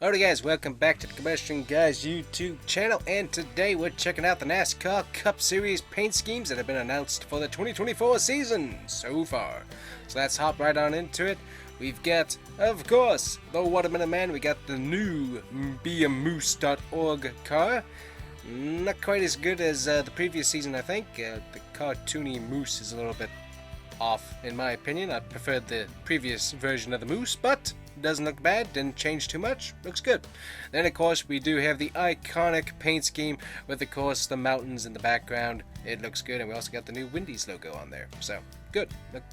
Alright guys, welcome back to the Combustion Guys YouTube channel, and today we're checking out the NASCAR Cup Series paint schemes that have been announced for the 2024 season so far. So let's hop right on into it. We've got, of course, the Watermelon Man. We got the new beamoose.org car. Not quite as good as the previous season, I think. The cartoony moose is a little bit off, in my opinion. I preferred the previous version of the moose, but doesn't look bad, didn't change too much, looks good. Then of course we do have the iconic paint scheme with of course the mountains in the background. It looks good, and we also got the new Wendy's logo on there, so good.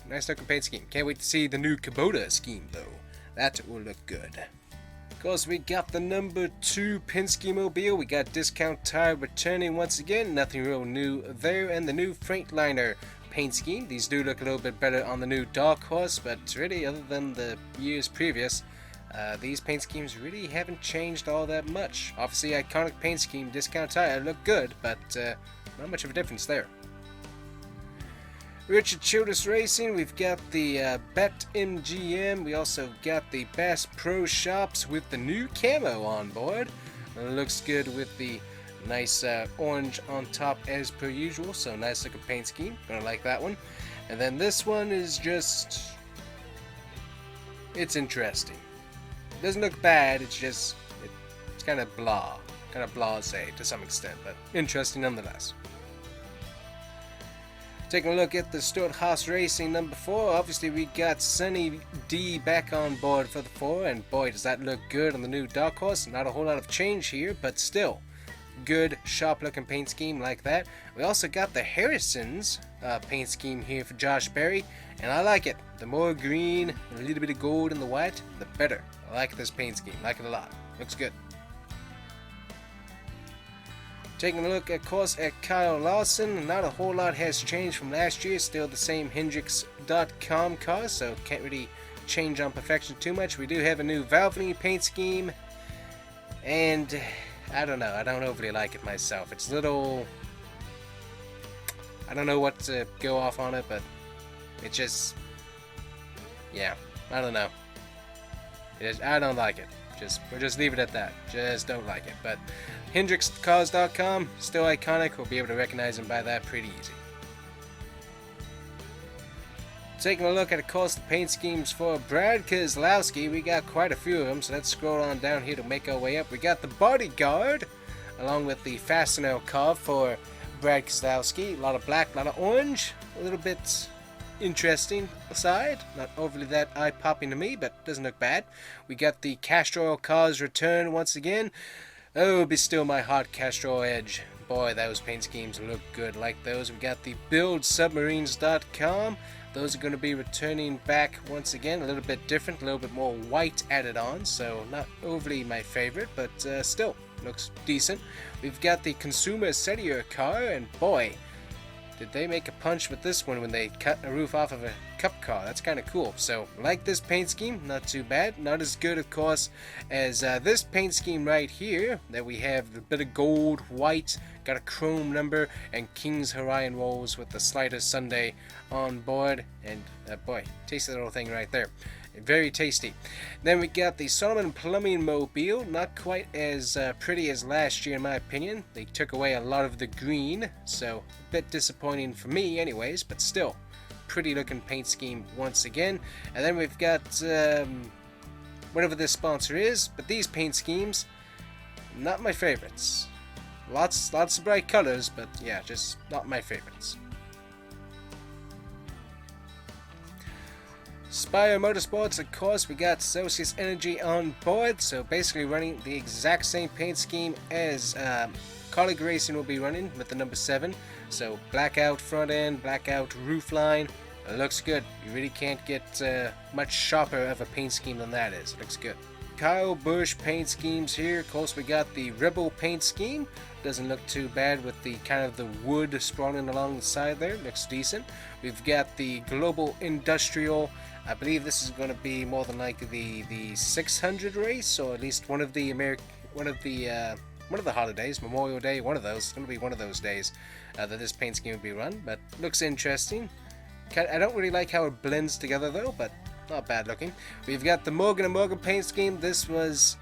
Nice looking paint scheme. Can't wait to see the new Kubota scheme though. That will look good. Of course we got the number 2 Penske Mobile. We got Discount Tire returning once again, nothing real new there, and the new Freightliner paint scheme. These do look a little bit better on the new Dark Horse, but really other than the years previous, these paint schemes really haven't changed all that much. Obviously iconic paint scheme, Discount Tire look good, but not much of a difference there. Richard Childress Racing, we've got the Bet MGM, we also got the Bass Pro Shops with the new camo on board. Looks good with the nice orange on top as per usual, so nice looking paint scheme, gonna like that one. And then this one is just, it's interesting. It doesn't look bad, it's just, it's kind of blasé to some extent, but interesting nonetheless. Taking a look at the Stuart Haas Racing number 4, obviously we got Sunny D back on board for the 4, and boy does that look good on the new Dark Horse. Not a whole lot of change here, but still good, sharp looking paint scheme like that. We also got the Harrison's paint scheme here for Josh Berry, and I like it. The more green, a little bit of gold in the white, the better. I like this paint scheme, like it a lot. Looks good. Taking a look, of course, at Kyle Larson. Not a whole lot has changed from last year. Still the same Hendrix.com car, so can't really change on perfection too much. We do have a new Valvoline paint scheme, and I don't know, I don't overly like it myself. It's a little, I don't know what to go off on it, but it just, yeah, I don't know. I don't like it. We'll just leave it at that. Just don't like it. But HendrixCars.com, still iconic. We'll be able to recognize him by that pretty easy. Taking a look at, of course, the paint schemes for Brad Keselowski. We got quite a few of them, so let's scroll on down here to make our way up. We got the Bodyguard, along with the Fastenal car for Brad Keselowski. A lot of black, a lot of orange, a little bit interesting aside. Not overly that eye-popping to me, but doesn't look bad. We got the Castor Oil cars return once again. Oh, be still my heart, Castor Oil Edge. Boy, those paint schemes look good, like those. We got the BuildSubmarines.com. Those are going to be returning back once again, a little bit different, a little bit more white added on, so not overly my favorite, but still looks decent. We've got the Consumer Exterior car, and boy, did they make a punch with this one when they cut a roof off of a cup car. That's kind of cool. So, like this paint scheme, not too bad. Not as good, of course, as this paint scheme right here, that we have a bit of gold, white, got a chrome number, and King's Hawaiian rolls with the Slider Sundae on board. And, boy, tasty little thing right there. Very tasty. Then we got the Solomon Plumbing Mobile. Not quite as pretty as last year in my opinion. They took away a lot of the green, so a bit disappointing for me anyways, but still pretty looking paint scheme once again. And then we've got whatever this sponsor is, but these paint schemes, not my favorites. Lots of bright colors, but yeah, just not my favorites. Spire Motorsports, of course, we got Celsius Energy on board, so basically running the exact same paint scheme as Colleague Racing will be running with the number 7. So blackout front end, blackout roof line, it looks good. You really can't get much sharper of a paint scheme than that is. It looks good. Kyle Busch paint schemes here. Of course, we got the Rebel paint scheme. Doesn't look too bad with the kind of the wood sprawling along the side there. Looks decent. We've got the Global Industrial. I believe this is going to be more than likely the 600 race, or at least one of the holidays, Memorial Day, one of those. It's going to be one of those days that this paint scheme will be run. But looks interesting. I don't really like how it blends together though, but not bad looking. We've got the Morgan & Morgan paint scheme. This was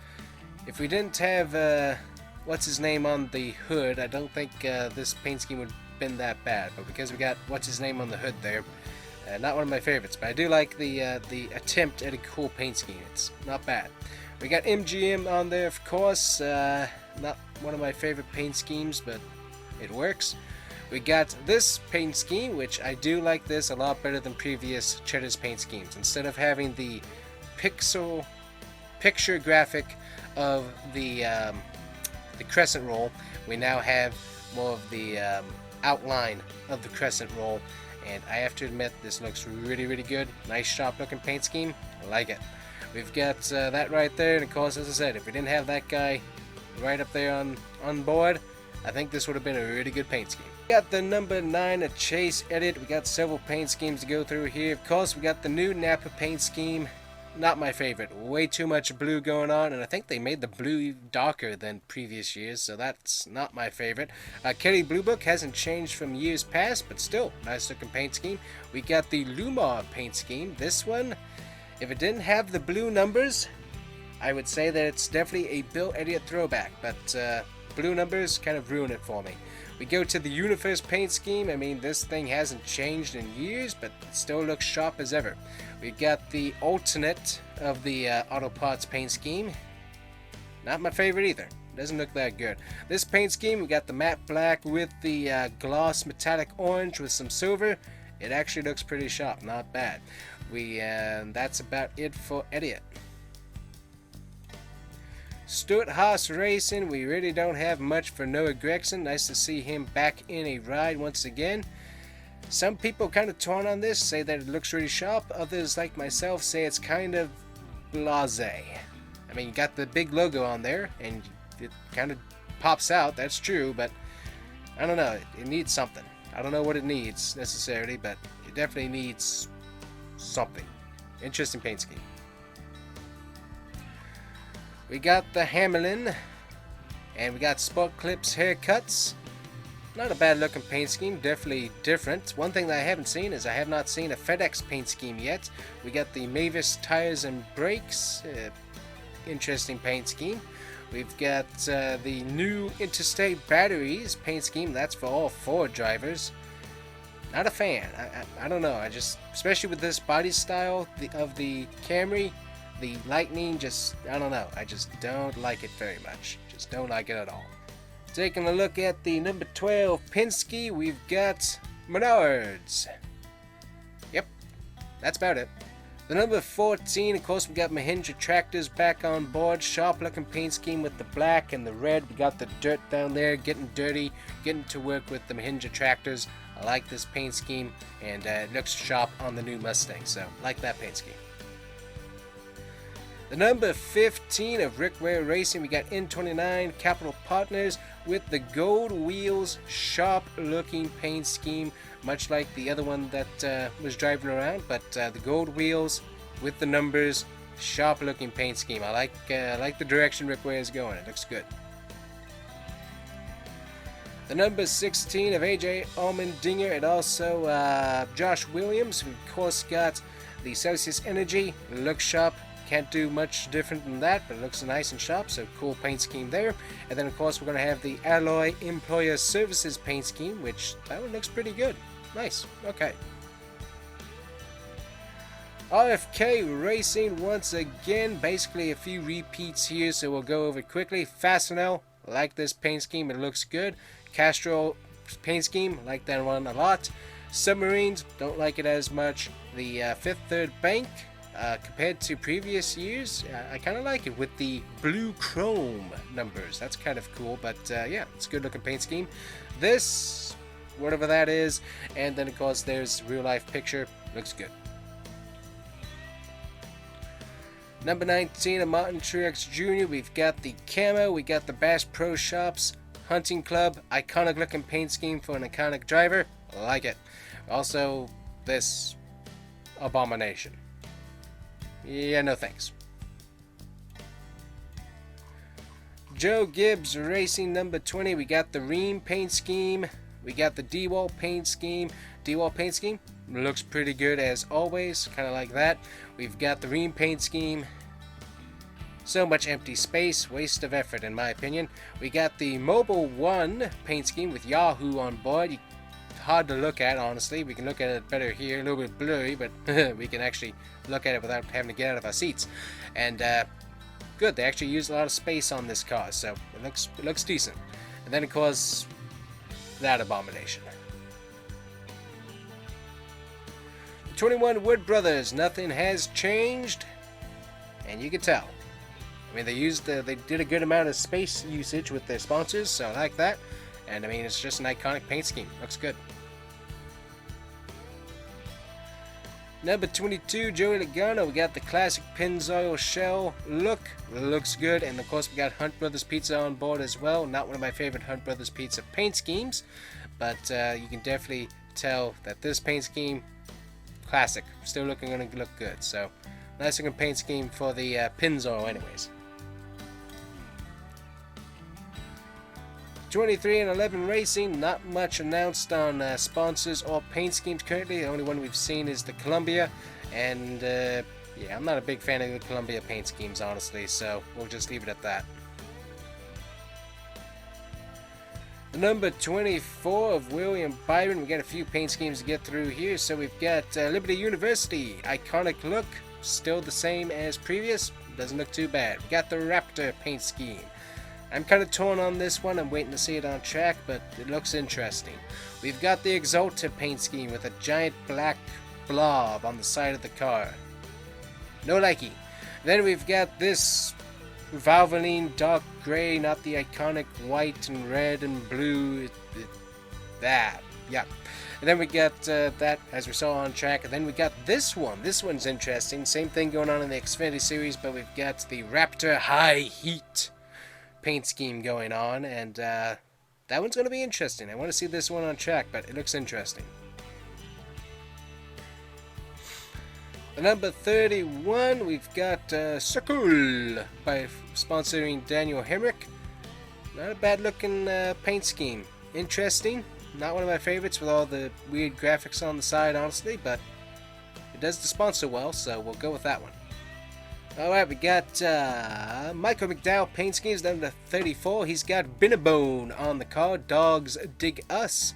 If we didn't have what's his name on the hood, I don't think this paint scheme would have been that bad. But because we got what's his name on the hood there, not one of my favorites. But I do like the attempt at a cool paint scheme. It's not bad. We got MGM on there, of course. Not one of my favorite paint schemes, but it works. We got this paint scheme, which I do like this a lot better than previous Cheddar's paint schemes. Instead of having the picture graphic of the crescent roll, we now have more of the outline of the crescent roll. And I have to admit, this looks really, really good. Nice, sharp looking paint scheme. I like it. We've got that right there, and of course, as I said, if we didn't have that guy right up there on board, I think this would have been a really good paint scheme. We got the number 9, a chase edit. We got several paint schemes to go through here. Of course, we got the new Napa paint scheme. Not my favorite. Way too much blue going on, and I think they made the blue darker than previous years, so that's not my favorite. Kelly Blue Book hasn't changed from years past, but still, nice looking paint scheme. We got the Lumar paint scheme. This one, if it didn't have the blue numbers, I would say that it's definitely a Bill Elliott throwback, but blue numbers kind of ruin it for me. We go to the Universe paint scheme. I mean, this thing hasn't changed in years, but it still looks sharp as ever. We got the alternate of the Auto Parts paint scheme. Not my favorite either. Doesn't look that good. This paint scheme, we got the matte black with the gloss metallic orange with some silver. It actually looks pretty sharp. Not bad. That's about it for Elliott. Stuart Haas Racing, we really don't have much for Noah Gregson. Nice to see him back in a ride once again. Some people kind of torn on this, say that it looks really sharp. Others, like myself, say it's kind of blasé. I mean, you got the big logo on there, and it kind of pops out, that's true, but I don't know, it needs something. I don't know what it needs, necessarily, but it definitely needs something. Interesting paint scheme. We got the Hamlin, and we got Sport Clips haircuts. Not a bad looking paint scheme, definitely different. One thing that I haven't seen is I have not seen a FedEx paint scheme yet. We got the Mavis tires and brakes, interesting paint scheme. We've got the new Interstate batteries paint scheme, that's for all Ford drivers. Not a fan, I don't know, I just, especially with this body style of the Camry, the Lightning, just, I don't know, I just don't like it very much. Just don't like it at all. Taking a look at the number 12 Penske, we've got Menards. Yep, that's about it. The number 14, of course, we got Mahindra tractors back on board. Sharp looking paint scheme with the black and the red. We got the dirt down there, getting dirty, getting to work with the Mahindra tractors. I like this paint scheme, and it looks sharp on the new Mustang, so I like that paint scheme. The number 15 of Rick Ware Racing, we got N29 Capital Partners with the gold wheels, sharp looking paint scheme, much like the other one that was driving around, but the gold wheels with the numbers, sharp looking paint scheme. I like the direction Rick Ware is going. It looks good. The number 16 of AJ Allmendinger and also Josh Williams. We of course got the Celsius Energy. Looks sharp. Can't do much different than that, but it looks nice and sharp, so cool paint scheme there. And then of course we're going to have the Alloy Employer Services paint scheme, which that one looks pretty good. Nice. Okay. RFK Racing once again, basically a few repeats here, so we'll go over it quickly. Fastenal, like this paint scheme, it looks good. Castrol paint scheme, like that one a lot. Submarines, don't like it as much. The Fifth Third Bank, compared to previous years, I kind of like it with the blue chrome numbers. That's kind of cool, but yeah, it's a good looking paint scheme. This, whatever that is, and then of course there's real life picture, looks good. Number 19 of Martin Truex Jr. We've got the camo, we got the Bass Pro Shops Hunting Club, iconic looking paint scheme for an iconic driver. I like it. Also, this abomination. Yeah, no thanks. Joe Gibbs Racing number 20. We got the Ream paint scheme. We got the D-Wall paint scheme. D-Wall paint scheme looks pretty good as always. Kind of like that. We've got the Ream paint scheme. So much empty space, waste of effort in my opinion. We got the Mobile 1 paint scheme with Yahoo on board. Hard to look at, honestly. We can look at it better here, a little bit blurry, but we can actually look at it without having to get out of our seats. And good, they actually used a lot of space on this car, so it looks decent. And then of course, that abomination. 21 Wood Brothers, nothing has changed, and you can tell. I mean, they did a good amount of space usage with their sponsors, so I like that. And I mean, it's just an iconic paint scheme. Looks good. Number 22, Joey Logano. We got the classic Pennzoil shell look. Looks good. And of course, we got Hunt Brothers Pizza on board as well. Not one of my favorite Hunt Brothers Pizza paint schemes, but you can definitely tell that this paint scheme, classic. Still gonna look good. So, nice looking paint scheme for the Pennzoil anyways. 23 and 11 Racing, not much announced on sponsors or paint schemes currently. The only one we've seen is the Columbia, and yeah, I'm not a big fan of the Columbia paint schemes, honestly, so we'll just leave it at that. The number 24 of William Byron, we got a few paint schemes to get through here. So we've got Liberty University, iconic look, still the same as previous, doesn't look too bad. We got the Raptor paint scheme. I'm kind of torn on this one. I'm waiting to see it on track, but it looks interesting. We've got the Exalta paint scheme with a giant black blob on the side of the car. No likey. Then we've got this Valvoline dark gray, not the iconic white and red and blue. That, yeah. And then we got that, as we saw on track. And then we got this one. This one's interesting. Same thing going on in the Xfinity series, but we've got the Raptor High Heat paint scheme going on, and that one's going to be interesting. I want to see this one on track, but it looks interesting. The number 31, we've got Circle by sponsoring Daniel Hemrick. Not a bad looking paint scheme. Interesting. Not one of my favorites with all the weird graphics on the side, honestly, but it does the sponsor well, so we'll go with that one. Alright, we got Michael McDowell paint schemes, number 34. He's got Binnabone on the car. Dogs Dig Us.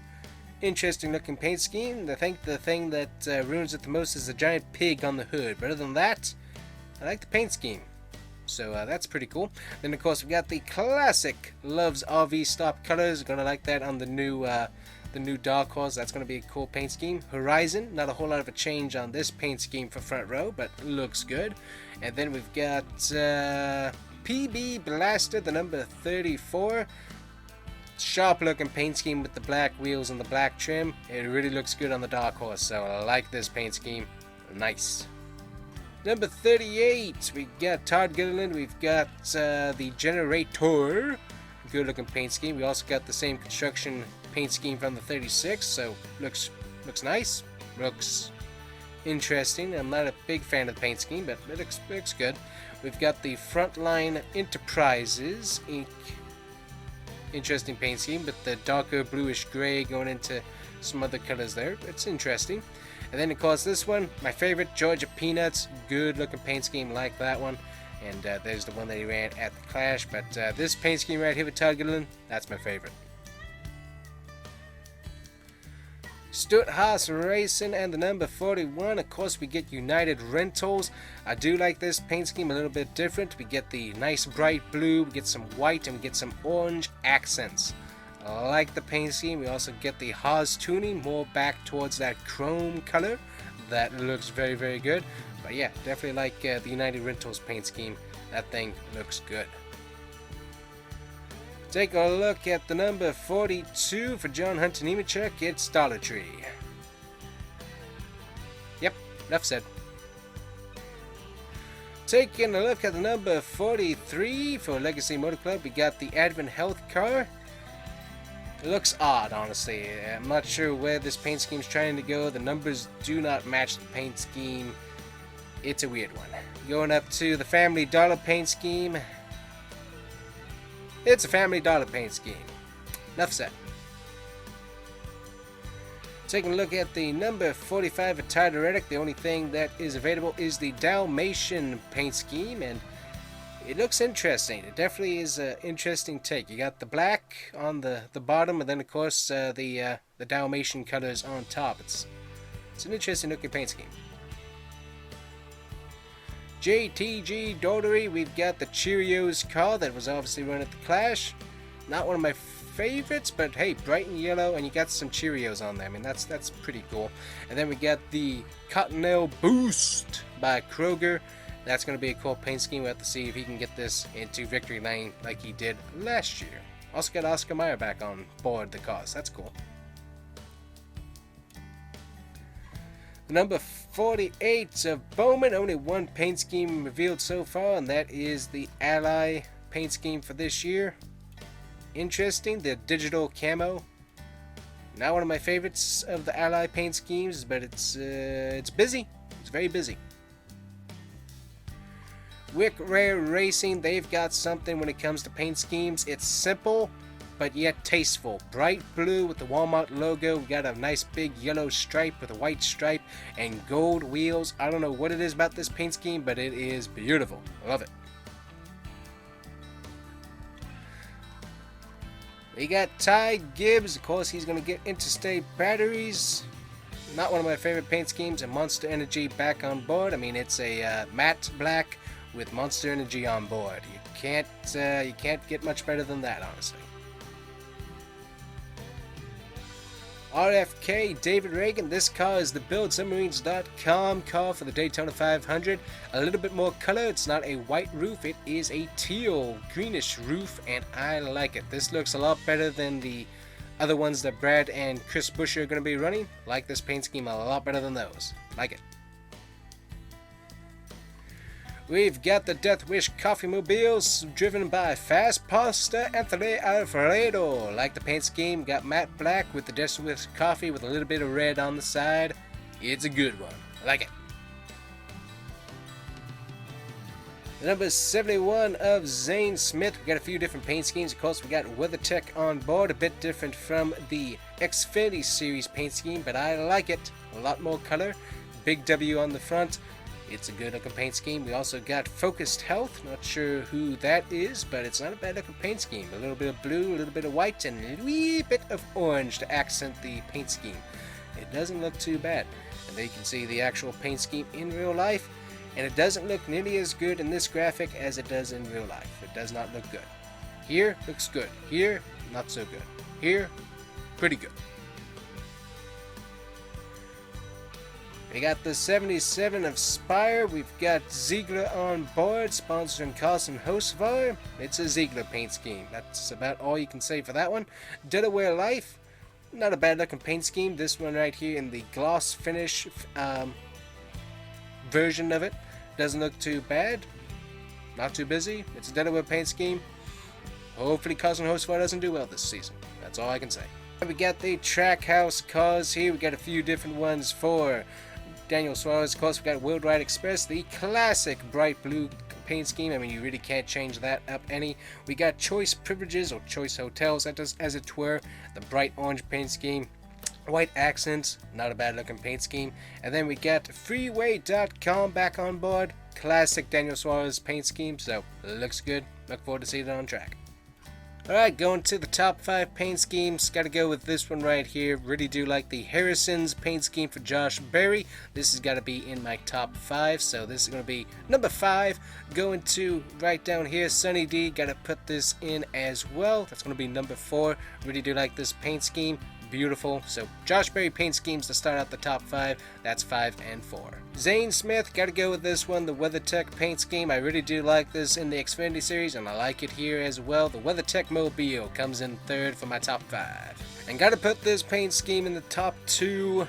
Interesting looking paint scheme. I think the thing that ruins it the most is the giant pig on the hood. But other than that, I like the paint scheme. So that's pretty cool. Then of course we got the classic Loves RV Stop colors. Gonna like that on the new Dark Horse. That's gonna be a cool paint scheme. Horizon, not a whole lot of a change on this paint scheme for front row, but looks good. And then we've got PB Blaster, the number 34. Sharp looking paint scheme with the black wheels and the black trim. It really looks good on the Dark Horse, so I like this paint scheme. Nice. Number 38, we got Todd Gilliland. We've got the Generator. Good looking paint scheme. We also got the same construction paint scheme from the 36, so looks nice. Looks interesting. I'm not a big fan of the paint scheme, but it looks good. We've got the Frontline Enterprises Inc. Interesting paint scheme, but the darker bluish gray going into some other colors there. It's interesting. And then of course this one, my favorite, Georgia Peanuts. Good looking paint scheme, like that one. And there's the one that he ran at the Clash. But this paint scheme right here with Todd Gilliland, that's my favorite. Stuart Haas Racing and the number 41. Of course, we get United Rentals. I do like this paint scheme, a little bit different. We get the nice bright blue, we get some white, and we get some orange accents. I like the paint scheme. We also get the Haas tuning, more back towards that chrome color. That looks very, very good. But yeah, definitely like the United Rentals paint scheme. That thing looks good. Take a look at the number 42 for John Hunter Nemechek. It's Dollar Tree. Yep, enough said. Taking a look at the number 43 for Legacy Motor Club, we got the Advent Health car. It looks odd, honestly. I'm not sure where this paint scheme's trying to go. The numbers do not match the paint scheme. It's a weird one. Going up to the Family Dollar paint scheme. It's a Family Dollar paint scheme. Enough said. Taking a look at the number 45 for Tyler Reddick, the only thing that is available is the Dalmatian paint scheme, and It looks interesting. It definitely is an interesting take. You got the black on the bottom, and then of course the Dalmatian colors on top. It's an interesting looking paint scheme. JTG Dotery, we've got the Cheerios car that was obviously run at the Clash. Not one of my favorites, but hey, bright and yellow, and you got some Cheerios on there. I mean, that's pretty cool. And then we got the Cottonelle Boost by Kroger. That's going to be a cool paint scheme. We'll have to see if he can get this into victory lane like he did last year. Also got Oscar Mayer back on board the cause. That's cool. Number 48 of Bowman. Only one paint scheme revealed so far, and that is the Ally paint scheme for this year. Interesting, the digital camo. Not one of my favorites of the Ally paint schemes, but it's busy. It's very busy. Wick Rare Racing, they've got something when it comes to paint schemes. It's simple, but yet tasteful. Bright blue with the Walmart logo. We got a nice big yellow stripe with a white stripe and gold wheels. I don't know what it is about this paint scheme, but it is beautiful. I love it. We got Ty Gibbs. Of course, he's going to get interstate batteries. Not one of my favorite paint schemes. And Monster Energy back on board. I mean, it's a matte black with Monster Energy on board. You can't get much better than that, honestly. RFK David Reagan. This car is the BuildSubmarines.com car for the Daytona 500. A little bit more color. It's not a white roof. It is a teal greenish roof, and I like it. This looks a lot better than the other ones that Brad and Chris Buescher are going to be running. Like this paint scheme a lot better than those. Like it. We've got the Death Wish Coffee Mobiles driven by Fast Pasta Anthony Alfredo. Like the paint scheme, got matte black with the Death Wish Coffee with a little bit of red on the side. It's a good one. I like it. The number 71 of Zane Smith. We got a few different paint schemes. Of course, we got WeatherTech on board. A bit different from the Xfinity Series paint scheme, but I like it. A lot more color. Big W on the front. It's a good looking paint scheme. We also got Focused Health. Not sure who that is, but it's not a bad looking paint scheme. A little bit of blue, a little bit of white, and a wee bit of orange to accent the paint scheme. It doesn't look too bad. And there you can see the actual paint scheme in real life. And it doesn't look nearly as good in this graphic as it does in real life. It does not look good. Here, looks good. Here, not so good. Here, pretty good. We got the 77 of Spire. We've got Ziegler on board, sponsoring Carson Hocevar. It's a Ziegler paint scheme. That's about all you can say for that one. Delaware Life. Not a bad looking paint scheme. This one right here in the gloss finish version of it. Doesn't look too bad. Not too busy. It's a Delaware paint scheme. Hopefully Carson Hocevar doesn't do well this season. That's all I can say. We got the Trackhouse cars here. We got a few different ones for Daniel Suarez. Of course, we got Worldwide Express, the classic bright blue paint scheme. I mean, you really can't change that up any. We got Choice Privileges, or Choice Hotels, as it were, the bright orange paint scheme. White accents, not a bad looking paint scheme. And then we got Freeway.com back on board. Classic Daniel Suarez paint scheme, so looks good. Look forward to seeing it on track. Alright, going to the top 5 paint schemes. Gotta go with this one right here. Really do like the Harrison's paint scheme for Josh Berry. This has got to be in my top 5, so this is going to be number 5. Going to right down here, Sunny D. Gotta put this in as well. That's going to be number 4. Really do like this paint scheme. Beautiful. So Josh Berry paint schemes to start out the top 5. That's 5 and 4. Zane Smith, gotta go with this one, the WeatherTech paint scheme. I really do like this in the Xfinity series, and I like it here as well. The WeatherTech Mobile comes in 3rd for my top 5. And gotta put this paint scheme in the top 2.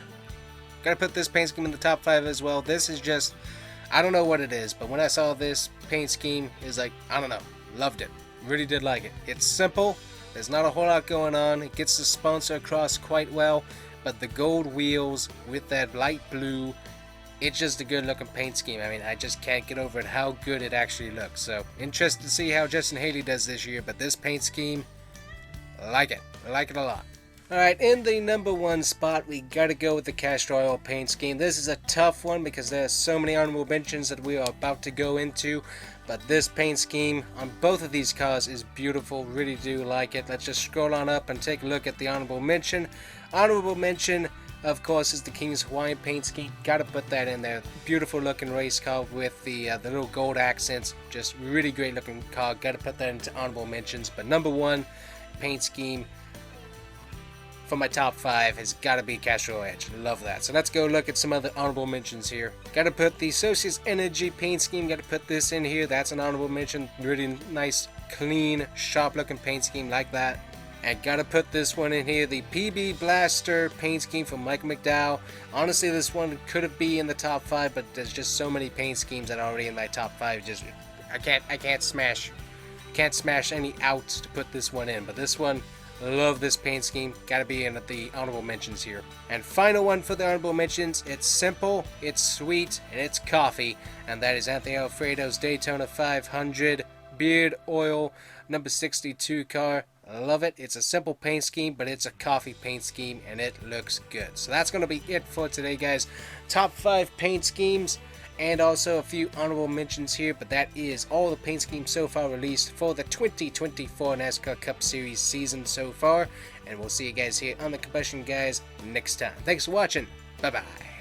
Gotta put this paint scheme in the top 5 as well. This is just, I don't know what it is, but when I saw this paint scheme, it's like, I don't know, loved it. Really did like it. It's simple. There's not a whole lot going on. It gets the sponsor across quite well, but the gold wheels with that light blue, it's just a good looking paint scheme. I mean, I just can't get over it how good it actually looks. So interested to see how Justin Haley does this year, but this paint scheme, I like it. I like it a lot. Alright, in the number 1 spot, we gotta go with the Castor Oil paint scheme. This is a tough one because there are so many honorable mentions that we are about to go into. But this paint scheme on both of these cars is beautiful. Really do like it. Let's just scroll on up and take a look at the honorable mention. Honorable mention, of course, is the King's Hawaiian paint scheme. Gotta put that in there. Beautiful looking race car with the little gold accents. Just really great looking car. Gotta put that into honorable mentions. But number 1 paint scheme for my top 5 has got to be Castro Edge. Love that. So let's go look at some other honorable mentions here. Got to put the Socius Energy paint scheme. Got to put this in here. That's an honorable mention. Really nice, clean, sharp looking paint scheme like that. And got to put this one in here. The PB Blaster paint scheme from Mike McDowell. Honestly, this one could have been in the top 5, but there's just so many paint schemes that are already in my top 5. Just I can't smash any outs to put this one in. But this one, love this paint scheme. Gotta be in the honorable mentions here. And final one for the honorable mentions. It's simple, it's sweet, and it's coffee. And that is Anthony Alfredo's Daytona 500 Beard Oil number 62 car. I love it. It's a simple paint scheme, but it's a coffee paint scheme, and it looks good. So that's going to be it for today, guys. Top 5 paint schemes, and also a few honorable mentions here, but that is all the paint schemes so far released for the 2024 NASCAR Cup Series season so far, and we'll see you guys here on the Combustion Guys next time. Thanks for watching. Bye-bye.